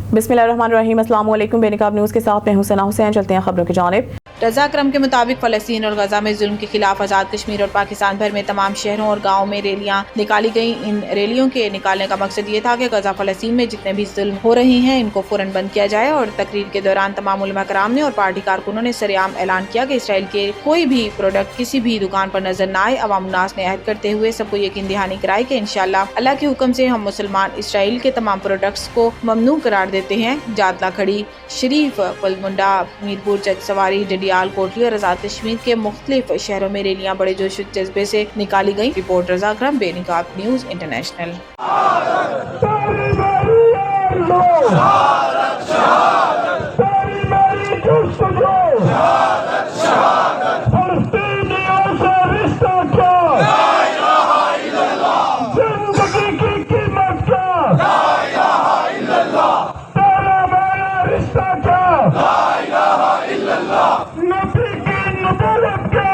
बिस्मिल्लाहिर्रहमानिर्रहीम। अस्सलाम वालेकुम। बेनकाब न्यूज़ के साथ मैं हूं सना हुसैन। चलते हैं खबरों की जानिब। रज़ा अकरम के मुताबिक फ़लस्तीन और गजा में जुल्म के खिलाफ आज़ाद कश्मीर और पाकिस्तान भर में तमाम शहरों और गाँव में रैलियाँ निकाली गईं। इन रैलियों के निकालने का मकसद ये था कि गजा फ़लस्तीन में जितने भी जुल्म हो रहे हैं इनको फ़ौरन बंद किया जाए। और तकरीर के दौरान तमाम उलमा कराम ने और पार्टी कारकुनों ने सरेआम ऐलान किया कि इसराइल के कोई भी प्रोडक्ट किसी भी दुकान पर नजर न आए। अवाम उन्नास ने अहद करते हुए सबको यकीन दहानी कराई कि इंशाअल्लाह अल्लाह के हुक्म से हम मुसलमान इसराइल के तमाम प्रोडक्ट्स को ममनू करार देते हैं। जादला खड़ी, शरीफ, पुलमुंडा, मीरपुर, चक सवारी, डडियाल, कोटली और आज़ाद कश्मीर के मुख्तलिफ शहरों में रैलियां बड़े जोश जज्बे से निकाली गईं। रिपोर्ट रज़ा अकरम, बेनकाब न्यूज़ इंटरनेशनल। नबी की नबूवत का